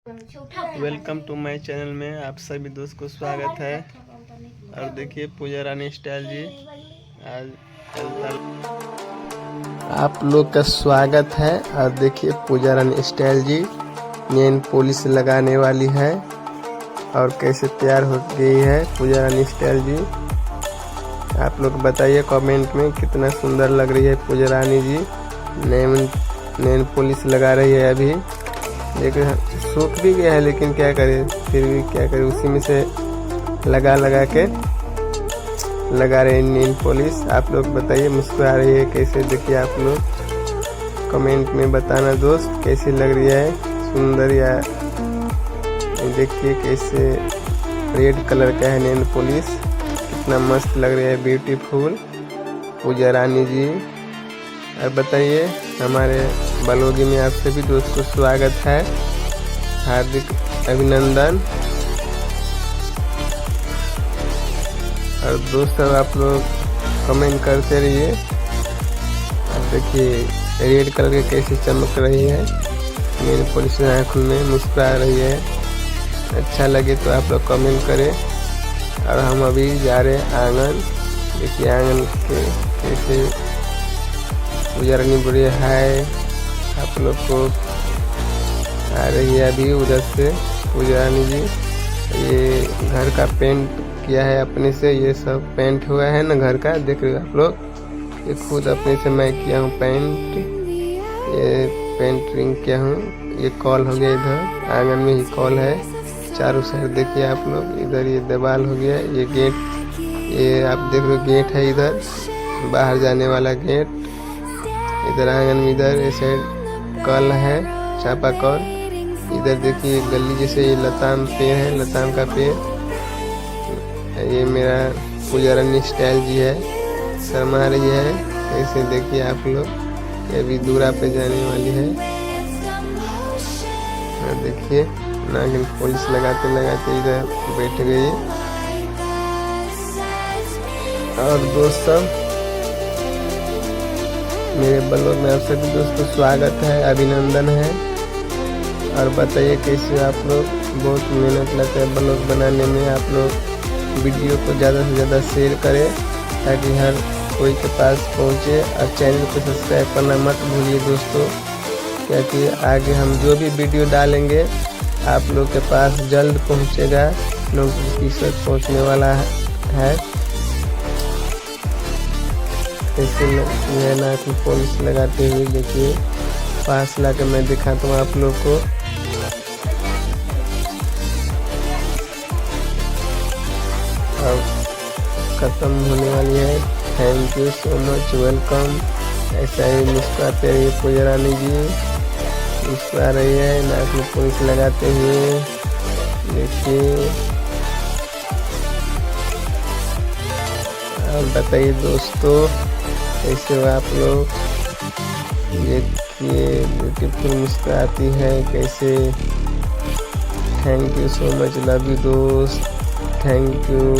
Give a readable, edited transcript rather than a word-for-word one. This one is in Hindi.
वेलकम टू माय चैनल में आप सभी दोस्त को स्वागत है। और देखिए पूजा रानी स्टाइल जी आज आप लोग का स्वागत है। और देखिए पूजा रानी स्टाइल जी नेल पॉलिश लगाने वाली है और कैसे तैयार हो गई है पूजा रानी स्टाइल जी। आप लोग बताइए कमेंट में कितना सुंदर लग रही है पूजा रानी जी। नेल पॉलिश लगा रही है अभी, लेकिन सूख भी गया है, लेकिन क्या करे, फिर भी क्या करे, उसी में से लगा के लगा रहे हैं नेल पॉलिश। आप लोग बताइए मुस्कुरा रही है कैसे, देखिए आप लोग कमेंट में बताना दोस्त कैसी लग रही है, सुंदर या देखिए कैसे रेड कलर का है नेल पॉलिश, कितना मस्त लग रही है, ब्यूटीफुल पूजा रानी जी। और बताइए हमारे ब्लॉग में आप सभी दोस्तों को स्वागत है, हार्दिक अभिनंदन। और दोस्तों आप लोग कमेंट करते रहिए। अब देखिए रेड कलर के कैसे चमक रही है नेल पॉलिश, आँखों में मुस्कुरा रही है। अच्छा लगे तो आप लोग कमेंट करें। और हम अभी जा रहे हैं आंगन, देखिए आंगन के कैसे पूजा रानी बुढ़ी है, आप लोग को आ रही है अभी उधर से पूजा रानी जी। ये घर का पेंट किया है अपने से, ये सब पेंट हुआ है ना घर का, देख रहे हो आप लोग, ये खुद अपने से मैं किया हूँ पेंट, ये पेंटिंग किया हूँ। ये कॉल हो गया, इधर आंगन में ही कॉल है, चारों साइड देखिए आप लोग, इधर ये दीवार हो गया, ये गेट, ये आप देख रहे हो गेट है इधर बाहर जाने वाला गेट, इधर आंगन में इधर ये साइड कल है चापा कल, इधर देखिए गली जैसे ये लताम पेड़ है, लताम का पेड़। ये मेरा पूजा रानी स्टाइल जी है, शर्मा रही है ऐसे, देखिए आप लोग, ये अभी दूरा पे जाने वाली है। देखिए नागिन पॉलिश लगाते लगाते इधर बैठ गई। और दोस्तों मेरे ब्लॉग में आप सभी दोस्तों को स्वागत है, अभिनंदन है। और बताइए कैसे आप लोग, बहुत मेहनत लगता है ब्लॉग बनाने में। आप लोग वीडियो को ज़्यादा से ज़्यादा शेयर करें ताकि हर कोई के पास पहुंचे। और चैनल को सब्सक्राइब करना मत भूलिए दोस्तों, क्योंकि आगे हम जो भी वीडियो डालेंगे आप लोग के पास जल्द पहुंचेगा, नोटिफिकेशन पहुंचने वाला है। ऐसे मैं नाक में पॉलिश लगाते हुए देखिए, पास ला के मैं दिखाता हूँ आप लोग को। अब खत्म होने वाली है, thank you so much, welcome. ऐसा ही मुस्कुराते रहिए पूजा रानी जी, मुस्कुरा रही है नाक में पॉलिश लगाते हुए, देखिए। और बताइए दोस्तों कैसे हो आप लोग, देखिए ब्यूटीफुल मुस्कुराती है कैसे। Thank you so much, love you दोस्त, थैंक यू।